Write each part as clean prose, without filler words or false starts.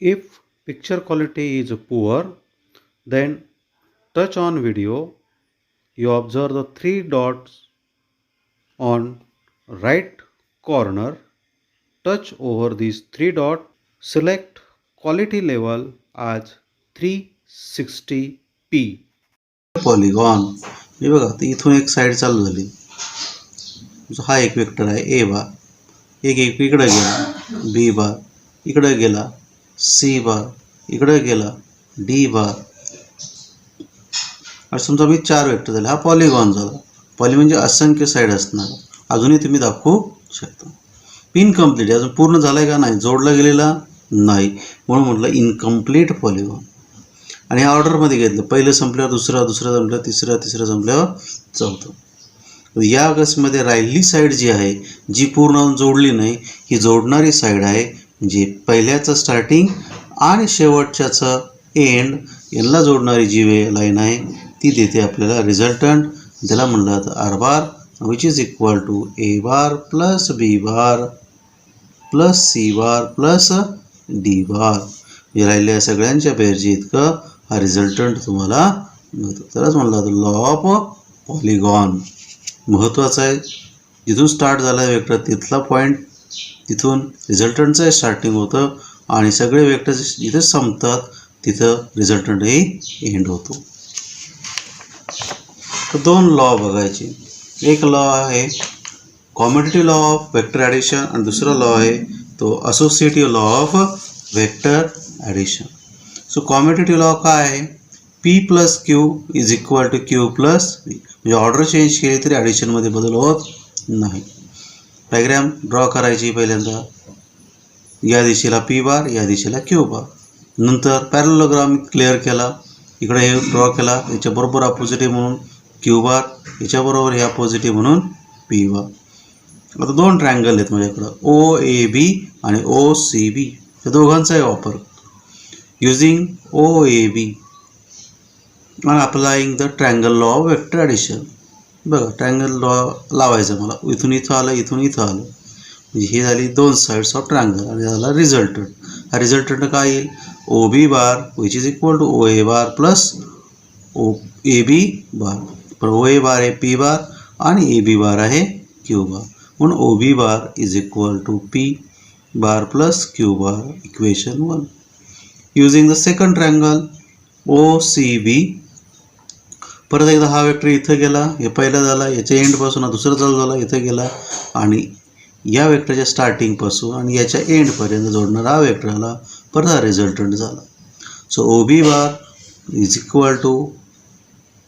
If picture quality is poor, then touch on video. You observe the three dots on right corner. Touch over these three dots. Select quality level as 360p. Polygon हे बघा, तर इथून एक side चालू झाली. हा एक vector आहे ए बार, एक इकडे गेला बी बार, इकडे गेला सी बार, इकडे गेला डी बार. आणि समजा मी 4 वेक्टर झाले. हा पॉलिगॉन झाला. पॉली म्हणजे असंख्य साईड असणार. अजूनही तुम्ही दाखवू शकता. इनकम्प्लीट अजून पूर्ण झालाय का नाही, जोडला गेलेला नाही, म्हणून म्हटलं इनकम्प्लीट पॉलिगॉन. आणि ह्या ऑर्डरमध्ये घेतलं, पहिलं संपल्यावर दुसरा, दुसरं संपल्यावर तिसरा, तिसरं संपल्यावर चौथं. या केसमध्ये राहिलेली साईड जी आहे, जी पूर्ण जोडली नाही, ही जोडणारी साईड आहे. म्हणजे पहिल्याचं स्टार्टिंग आणि शेवटच्याचं एंड यांना जोडणारी जी लाईन आहे ती देते आपल्याला रिझल्टंट. त्याला म्हणलं जातं R bar, which is equal to A bar plus B bar plus C bar plus D bar. हे राहिलेल्या सगळ्यांच्या पेअरची इतकं हा रिझल्टंट तुम्हाला मिळतो. त्यालाच म्हणलं जातं लॉ ऑफ पॉलिगॉन. महत्त्वाचं आहे, जिथून स्टार्ट झाला वेक्टर तिथला पॉईंट, तिथून रिझल्टंटचं स्टार्टिंग होतं आणि सगळे वेक्टर जिथे संपतात तिथं रिझल्टंटही एंड होतो. तर 2 लॉ बघायचे. एक लॉ आहे commutative law of vector addition आणि दुसरा लॉ आहे तो associative law of vector addition. So commutative law काय आहे, P plus Q is equal to Q plus V. म्हणजे ऑर्डर चेंज केली तरी ॲडिशनमध्ये बदल होत नाही. डायग्रॅम ड्रॉ करायची. पहिल्यांदा या दिशेला पी बार, या दिशेला क्यू बार. नंतर पॅरलोग्राम क्लिअर केला, इकडे हे ड्रॉ केला, याच्याबरोबर अपोजिटिव्ह म्हणून क्यू बार, याच्याबरोबर हे अपोजिटिव्ह म्हणून पी बार. आता 2 ट्रायंगल आहेत माझ्याकडं, ओ ए बी आणि ओ सी बी. या दोघांचाही वापर युजिंग ओ ए बी आणि applying the triangle law of vector addition. बघा, ट्रायंगल लॉ लावायचा मला. इथून इथं आलं, इथून इथं आलं, म्हणजे ही झाली 2 साईड्स ऑफ ट्रायंगल आणि झाला रिझल्टंट. हा रिझल्टंट काय येईल, O B bar which is equal to O A bar plus O A B bar. पण ओ ए बार आहे पी बार आणि ए बी बार आहे क्यू बार, म्हणून O B bar is equal to P bar plus Q bar. Equation 1. Using the second triangle O C B. परत एकदा हा vector इथं गेला, हे पहिला झाला, याच्या एंडपासून हा दुसरा चालू झाला, इथं गेला आणि या वेक्टरच्या स्टार्टिंगपासून आणि याच्या एंडपर्यंत जोडणारा हा वेक्टर आला. परत हा रिझल्टंट झाला. So O B bar is equal to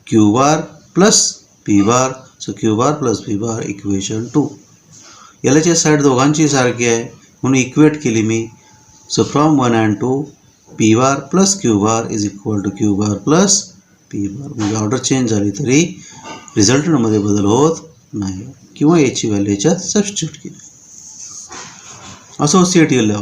Q bar plus P bar. So Q bar plus P bar. Equation 2. यालाची साईड दोघांची सारखी आहे म्हणून इक्वेट केली मी. So from 1 and 2 P bar plus Q bar is equal to Q bar plus P bar. म्हणजे order change झाली तरी रिझल्टंटमध्ये बदल होत नाही, किंवा याची व्हॅल्यू याच्यात सबस्टिट्यूट केली. Associative law.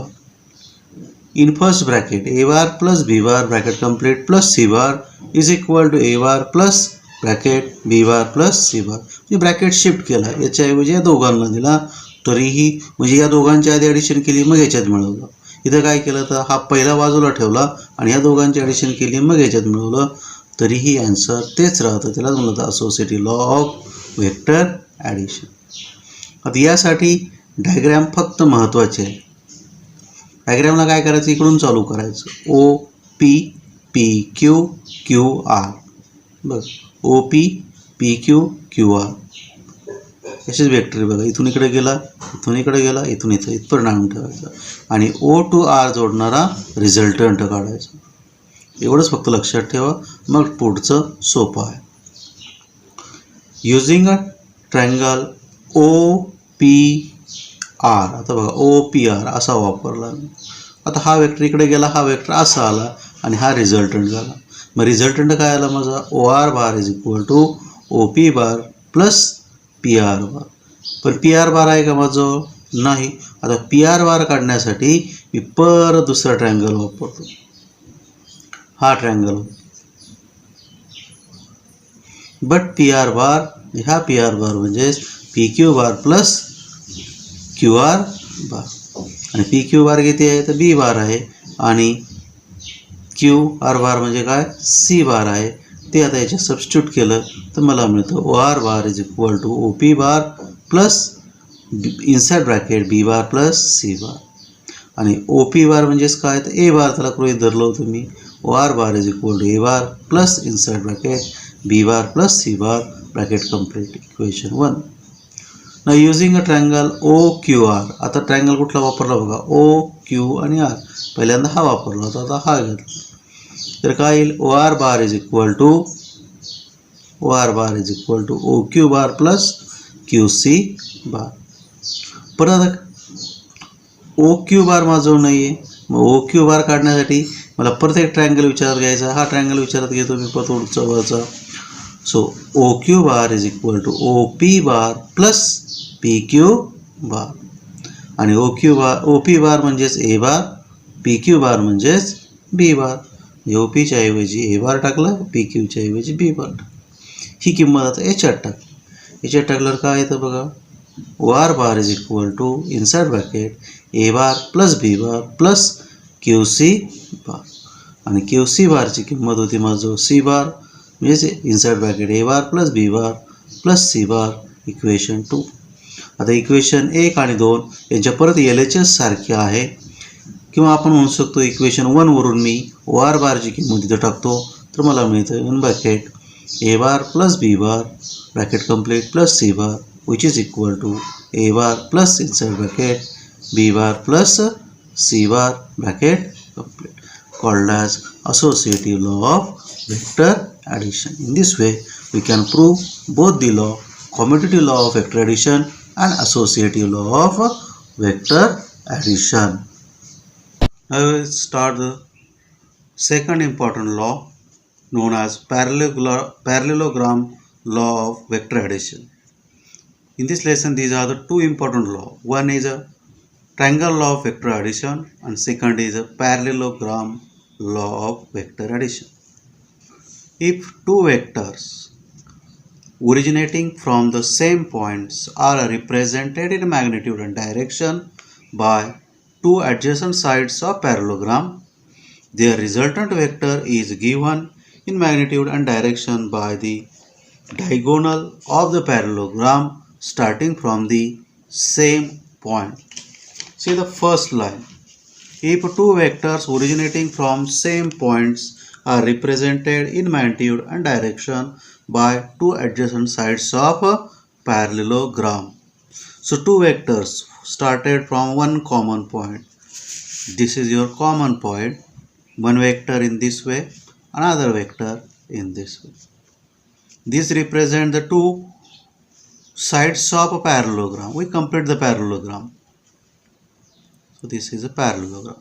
In first bracket A bar plus B bar bracket complete plus C bar is equal to A bar plus bracket B bar plus C bar. म्हणजे ब्रॅकेट शिफ्ट केला, याच्याऐवजी या दोघांना दिला तरीही, म्हणजे या दोघांच्या आधी ॲडिशन केली मग याच्यात मिळवलं. इथं काय केलं तर हा पहिला बाजूला ठेवला आणि या दोघांची ॲडिशन केली मग याच्यात मिळवलं, तरीही आन्सर तेच राहतं. त्यालाच म्हणलं होतं associative law of vector addition. आता यासाठी डायग्रॅम फक्त महत्त्वाचे आहे. डायग्रॅमला काय करायचं, इकडून चालू करायचं. O P P Q Q R. बघ, O P P Q Q R असेच वेक्टर. बघा, इथून इकडे गेला, इथून इकडे गेला, इथून इथं इथपर्यंत आणून ठेवायचं आणि ओ टू आर जोडणारा रिझल्टंट काढायचा. एवढंच फक्त लक्षात ठेवा, मग पुढचं सोपं आहे. Using a triangle O P R. आता बघा, ओ पी आर असा वापरला मी. आता हा वेक्टर इकडे गेला, हा वेक्टर असा आला आणि हा रिझल्टंट झाला. मग रिझल्टंट काय आला माझा, O R bar is equal to O P bar plus P R bar. पण पी आर बार आहे का माझं, नाही. आता पी आर बार काढण्यासाठी मी परत दुसरा ट्रायंगल वापरतो. हा triangle, but P R bar, ह्या पी आर बार म्हणजेच P Q bar plus Q R bar. आणि पी क्यू बार किती आहे तर बी बार आहे, आणि क्यू आर बार म्हणजे काय सी बार आहे ते आता याच्यात सबस्टिट्यूट केलं तर मला मिळतं O R bar is equal to O P bar plus inside bracket B bar plus C bar आणि ओ पी बार म्हणजेच काय तर ए बार त्याला गृहीत धरलं होतं मी O R bar is equal to A bar plus inside bracket B bar plus C bar bracket complete equation 1. ना using a triangle O Q R आता ट्रायंगल कुठला वापरला बघा ओ क्यू आणि आर पहिल्यांदा हा वापरला होता आता हा घेतला तर काय येईल O R bar is equal to O Q bar plus Q C bar. परत ओ क्यू बार माझं नाही आहे मग ओ क्यू बार काढण्यासाठी मला परत एक ट्रायंगल विचारात घ्यायचा हा ट्रायंगल विचारात घेतो मी परत वरचा so O Q bar is equal to O P bar plus P Q bar आणि ओ पी बार म्हणजेच ए बार पी क्यू बार म्हणजेच बी बार ओ पीच्या ऐवजी ए बार टाकलं पी क्यूच्या ऐवजी बी बार टाकलं ही किंमत आता याच्यात टाकल्यावर काय येतं बघा O R bar is equal to inside bracket A bar plus B bar plus Q C bar आणि क्यू सी बारची किंमत होती माझं सी बार म्हणजे inside bracket A bar plus B bar plus C bar equation 2. आता equation 1 आणि 2 यांच्या परत एल एच एस सारखे आहे किंवा आपण म्हणू शकतो इक्वेशन 1 वरून मी ओ आर बारची किंमत इथं टाकतो तर मला मिळतं in bracket A bar plus B bar bracket complete plus C bar which is equal to A bar plus inside bracket B bar plus C bar bracket complete called as associative law of vector addition. In this way we can prove both the law commutative law of vector addition and associative law of vector addition. Now we will start the second important law known as parallelogram law of vector addition. In this lesson these are the two important laws. One is a triangle law of vector addition and second is a parallelogram law of vector addition. If two vectors originating from the same points are represented in magnitude and direction by two adjacent sides of parallelogram, their resultant vector is given in magnitude and direction by the diagonal of the parallelogram starting from the same point. See the first line. If two vectors originating from same points are represented in magnitude and direction by two adjacent sides of a parallelogram. So two vectors started from one common point. This is your common point. One vector in this way, another vector in this way. This represent the two sides of a parallelogram. We complete the parallelogram. So this is a parallelogram.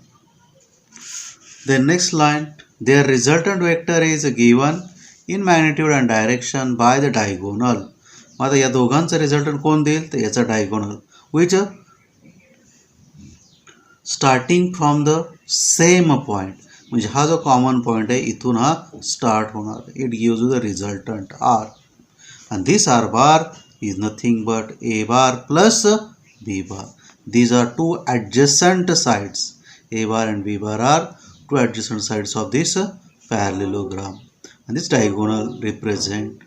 The next line, their resultant vector is given in magnitude and direction by the diagonal. आता या दोघांचा resultant कोण देईल तर याचा diagonal which starting from the same point म्हणजे हा जो कॉमन पॉइंट आहे इथून हा स्टार्ट होणार it gives you the resultant R and this r bar is nothing but a bar plus b bar. These are two adjacent sides. A bar and b bar are two adjacent sides of this parallelogram and this diagonal represent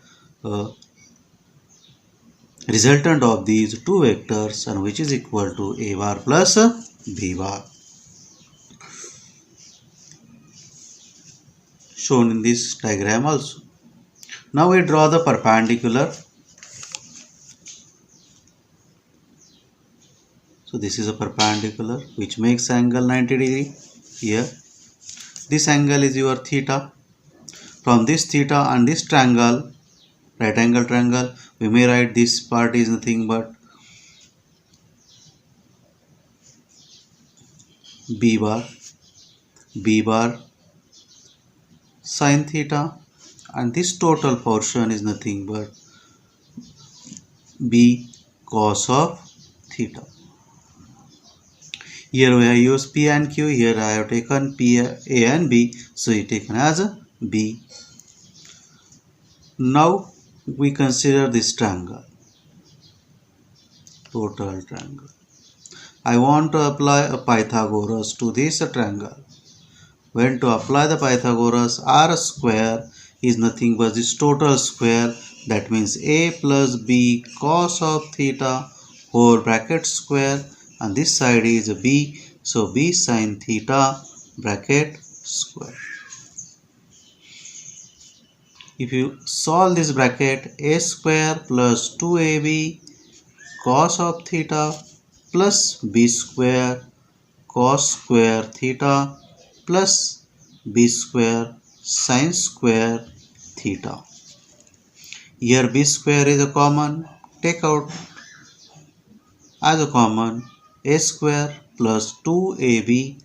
resultant of these two vectors and which is equal to a bar plus b bar shown in this diagram also. Now we draw the perpendicular. So this is a perpendicular which makes angle 90 degree here. This angle is your theta. From this theta and this triangle, right angle triangle, we may write this part is nothing but b bar sin theta, and this total portion is nothing but b cos of theta. Here we have used p and q. Here I have taken p, a and b, so it taken as a b. Now we consider this triangle, total triangle. I want to apply a Pythagoras to this triangle. When to apply the Pythagoras, r square is nothing but this total square, that means a plus b cos of theta whole bracket square, and this side is a b, so b sin theta bracket square. If you solve this bracket, a square plus 2ab cos of theta plus b square cos square theta plus b square sin square theta. Here b square is a common, take out as a common a square plus 2ab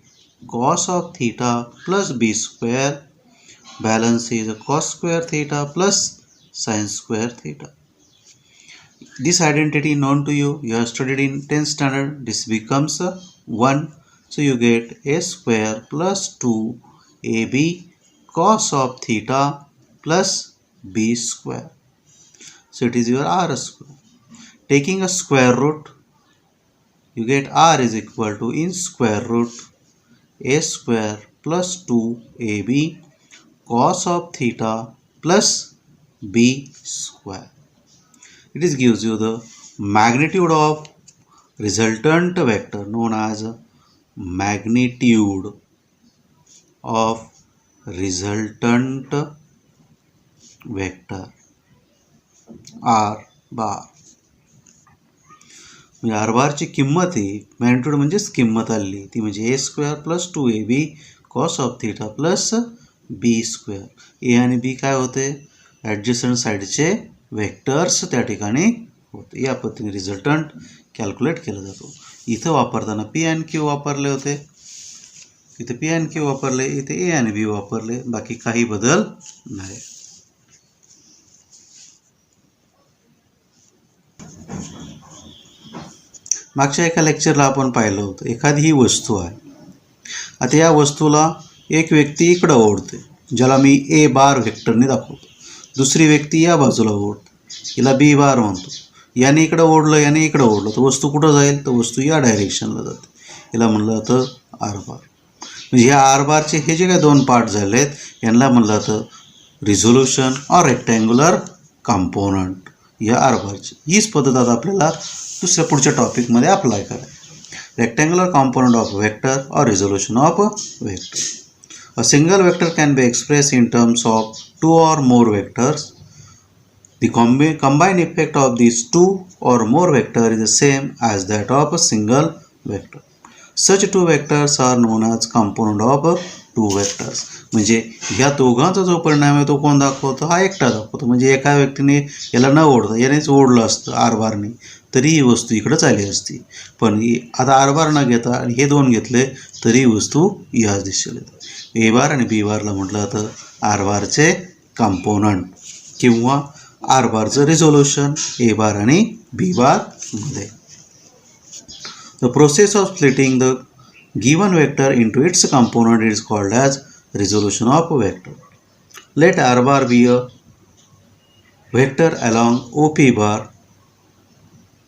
cos of theta plus b square, balance is a cos square theta plus sin square theta. This identity known to you, you have studied in 10th standard, this becomes 1. So you get a square plus 2ab cos of theta plus b square. So it is your r square. Taking a square root, you get r is equal to in square root a square plus 2ab cos of theta plus b square. It gives you the magnitude of resultant vector known as magnitude of resultant vector r bar. म्हणजे R बारची किंमत आहे, magnitude म्हणजेच किंमत आली ती म्हणजे A square plus 2ab cos of theta plus B square. A आणि बी काय होते, ॲडजस्टंट साईडचे वेक्टर्स त्या ठिकाणी होते. या पद्धतीने रिझल्टंट कॅल्क्युलेट केला जातो. इथं वापरताना पी आणि क्यू वापरले होते, इथे पी आणि क्यू वापरले, इथे ए आणि बी वापरले, बाकी काही बदल नाही. मागच्या एका लेक्चरला आपण पाहिलं होतं, एखादी ही वस्तू आहे. आता या वस्तूला एक व्यक्ती इकडं ओढते, ज्याला मी ए बार व्हेक्टरने दाखवतो. दुसरी व्यक्ती या बाजूला ओढते, हिला बी बार म्हणतो. याने इकडं ओढलं, याने इकडं ओढलं, तर वस्तू कुठं जाईल, तर वस्तू या डायरेक्शनला जाते. हिला म्हणलं जातं आर बार. म्हणजे ह्या आर बारचे हे जे काही दोन पार्ट झाले आहेत, यांना म्हणलं जातं रिझोल्युशन ऑर रेक्टँग्युलर कंपोनंट. या आर बारची हीच पद्धत आता आपल्याला दुसऱ्या पुढच्या टॉपिकमध्ये अप्लाय करा. Rectangular component of vector or resolution of vector. A single vector can be expressed in terms of two or more vectors. The combined effect of these two or more vectors is the same as that of a single vector. Such two vectors are known as component of two vectors. म्हणजे ह्या दोघांचा जो परिणाम आहे तो कोण दाखवतो, हा एकटा दाखवतो. म्हणजे एका व्यक्तीने याला न ओढता यानेच ओढलं असतं आर बारने, तरी ही वस्तू इकडं चालली असती. पण आता आर बार न घेता आणि हे दोन घेतले तरी वस्तू याच दिशेला येते. ए बार आणि बी बारला म्हटलं जातं आर बारचे कंपोनंट किंवा आर बारचं रिझोल्युशन ए बार आणि बी बार मध्ये. The process of splitting the given vector into its component is called as resolution of a vector. Let r bar be a vector along OP bar.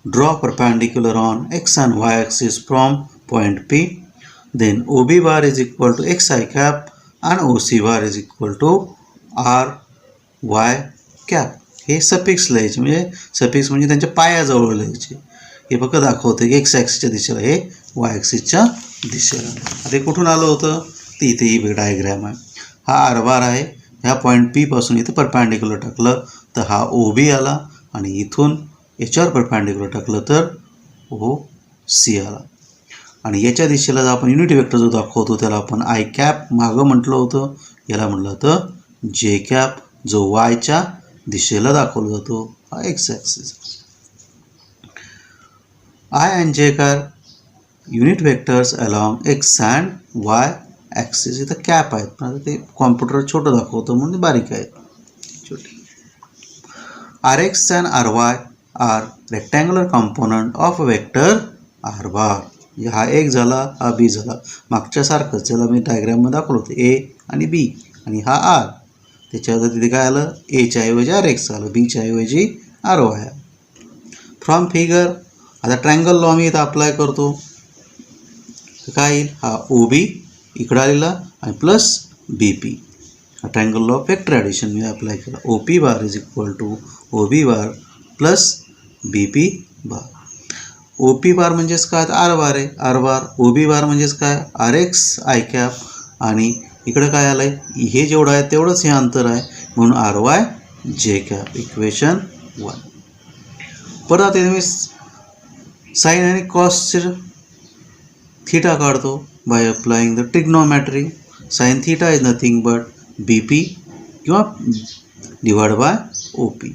Draw perpendicular on x and y axis from point P. Then OB bar is equal to xi cap and OC bar is equal to r y cap. हे suffix लिहायचे, म्हणजे suffix म्हणजे त्यांच्या पायाजवळ लिहायचे. हे फक्त दाखवतं की एक्स ॲक्सिसच्या दिशेला, हे वाय ॲक्सिसच्या दिशेला. आता हे कुठून आलं होतं, ते इथे ही डायग्रॅम आहे. हा आर बार आहे, ह्या पॉईंट पी पासून इथं परपॅन्डिक्युलर टाकलं तर हा ओ बी आला, आणि इथून याच्यावर परपॅन्डिक्युलर टाकलं तर ओ सी आला. आणि याच्या दिशेला जर आपण युनिट वेक्टर जो दाखवतो त्याला आपण आय कॅप मागं म्हटलं होतं, याला म्हटलं होतं जे कॅप, जो वायच्या दिशेला दाखवला जातो, हा एक्स ॲक्सिस. आय अँड जे car unit vectors along x and Y axis. इथं कॅप आहेत, पण आता ते कॉम्प्युटर छोटं दाखवतं म्हणून बारीक आहेत, छोटी. R X and R Y are rectangular component of vector R bar. हा एक झाला, हा बी झाला, मागच्यासारखंच ज्याला मी डायग्रॅममध्ये दाखवलं होतं ए आणि बी, आणि हा आर. त्याच्यावर तिथे काय आलं, एच्या ऐवजी आर एक्स आलं, बीच्या ऐवजी आर वाय आलं. फ्रॉम फिगर आता ट्रायंगल लॉ मी इथं अप्लाय करतो, तर काय येईल, हा ओ बी इकडं आलेला आणि plus B P. Triangle of vector addition मी अप्लाय केला. O P bar is equal to O B bar plus B P bar. O P bar म्हणजेच काय, आर बार आहे, आर बार. ओ बी बार म्हणजेच काय, आर एक्स आय कॅप. आणि इकडं काय आलं आहे, हे जेवढं आहे तेवढंच हे अंतर आहे, म्हणून आर वाय जे कॅप. इक्वेशन 1. परत आता मी साईन आणि कॉसचे थीटा काढतो by applying the trigonometry. Sine theta is nothing but B P किंवा divide by O P.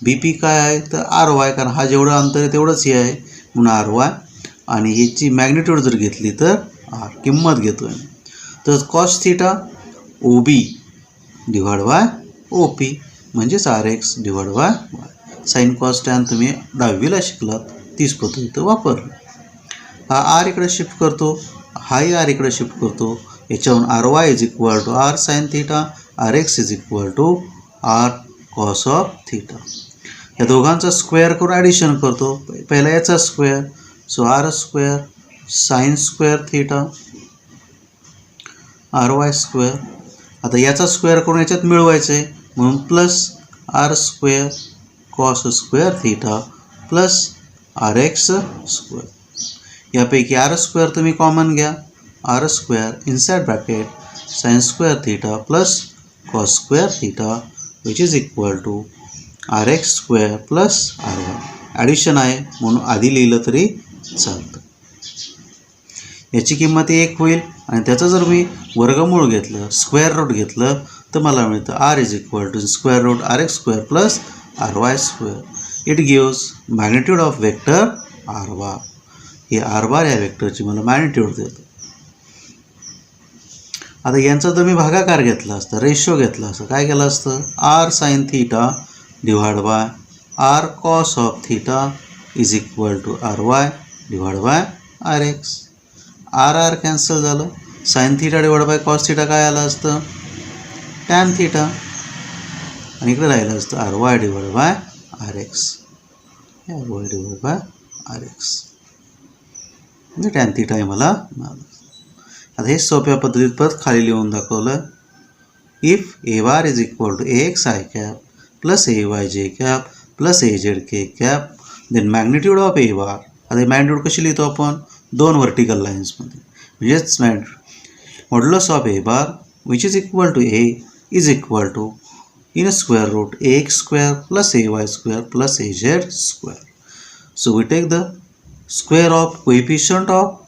B P काय आहे तर आर वाय, कारण हा जेवढं अंतर आहे तेवढंच हे आहे म्हणून आर वाय. आणि ह्याची मॅग्निट्यूड जर घेतली तर आर, किंमत घेतो आहे. तर cos theta O B divide by O P म्हणजेच R X divide by Y. Sine cos tan तुम्ही 10वीला शिकलात, तीच पद्धत इथं वापरली. हा आर इकडे शिफ्ट करतो, हाही आर इकडे शिफ्ट करतो. याच्यावरून R Y is equal to R sine theta, R X is equal to R cos of theta. या दोघांचा स्क्वेअर करून ॲडिशन करतो. पहिला याचा square, so R square sine square theta R Y square. आता याचा स्क्वेअर करून याच्यात मिळवायचं आहे म्हणून plus R square cos square theta plus R x square. यापैकी आर स्क्वेअर तुम्ही कॉमन घ्या, R square inside bracket sine square theta plus cos square theta which is equal to R x square plus R y. Addition आहे म्हणून आधी लिहिलं तरी चालतं. याची किंमत 1 होईल आणि त्याचं जर मी वर्गमूळ घेतलं, स्क्वेअर रूट घेतलं, तर मला मिळतं R is equal to square root R x square plus R Y square. It gives magnitude of vector R bar. हे आर बार या वेक्टरची मला मॅग्निट्यूड देतं. आता यांचा जर मी भागाकार घेतला असता, रेशो घेतला असता, काय केलं असतं, R sine theta divide by R cos of theta is equal to R Y divide by R X. R R cancel झालं. Sine theta divide by cos theta काय आलं असतं, टॅन थीटा. आणि इकडे राहिलं असतं R Y divide by R X, R Y divide by R X म्हणजे tan theta हे मला मिळालं. आता हे सोप्या पद्धतीत परत खाली लिहून दाखवलं. If A bar is equal to A X I cap plus A Y जे cap plus A Z K cap then magnitude of A bar. आता मॅग्निट्यूड कशी लिहितो आपण, 2 व्हर्टिकल लाईन्समध्ये, म्हणजेच modulus of A bar which is equal to A is equal to in a square root ax square plus ay square plus az square. So we take the square of coefficient of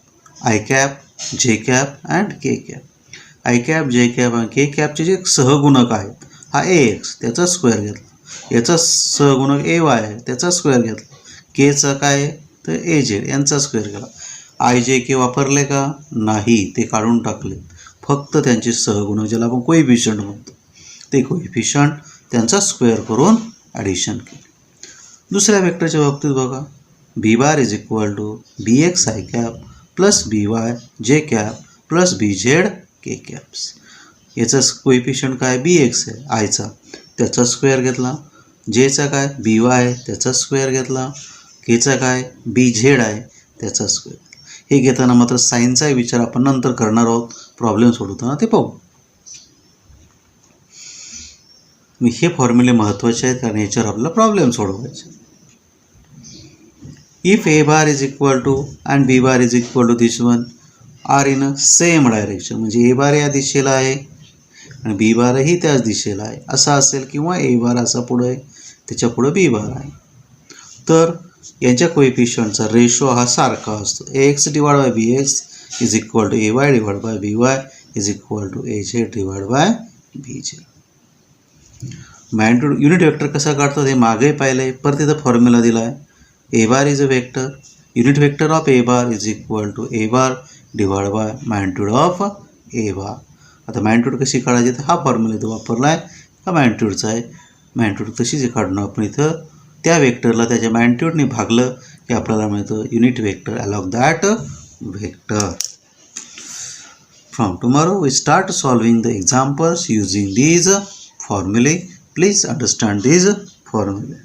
I cap, j cap and k cap. I cap, j cap आणि k cap चे जे सहगुणक आहेत, हा ax त्याचा square घेतला, याचा सहगुणक ay आहे त्याचा स्क्वेअर घेतला, k चा काय तर az यांचा स्क्वेअर केला. I j k वापरले का नाही, ते काढून टाकले. फक्त त्यांचे सहगुणक ज्याला आपण कोएफिशियंट म्हणतो ते कोएफिशियंट त्यांचा स्क्वेअर करून ॲडिशन केले. दुसऱ्या वेक्टरच्या बाबतीत बघा, B bar is equal to B x I cap plus B y जे cap plus B z k caps. याचा कोएफिशियंट काय बी एक्स आहे आयचा, त्याचा स्क्वेअर घेतला. जेचा काय बी वाय आहे त्याचा स्क्वेअर घेतला. केचा काय बी झेड आहे त्याचा स्क्वेअर. हे घेताना मात्र साईनचाही विचार आपण नंतर करणार आहोत, प्रॉब्लेम सोडवताना ते पाहू. हे फॉर्म्युले महत्त्वाचे आहेत कारण याच्यावर आपल्याला प्रॉब्लेम सोडवायचे. If A bar is equal to and B bar is equal to this one are in a same direction, म्हणजे ए बार या दिशेला आहे आणि बी बारही त्याच दिशेला आहे असं असेल, किंवा ए बार असा पुढे आहे त्याच्या पुढे बी बार आहे, तर यांच्या कोएफिशियंटचा रेशो हा सारखा असतो. A X divide by B X is equal to A Y divide by B Y is equal to A Z divide by B Z. Magnitude unit vector कसा काढतात हे मागे पाहिलं आहे, परत इथं फॉर्म्युला दिला आहे. A bar is a vector, unit vector of A bar is equal to A bar divide by magnitude of A bar. आता मॅग्निट्यूड कशी काढायची तर हा फॉर्म्युला इथं वापरला आहे, हा मॅग्निट्यूडचा आहे. मॅग्निट्यूड तशीच काढणं आपण इथं त्या वेक्टरला त्याच्या मॅग्निट्यूडने भागलं की आपल्याला मिळतं unit vector along that vector. From tomorrow we start solving the examples using these formulae. Please understand these formulae.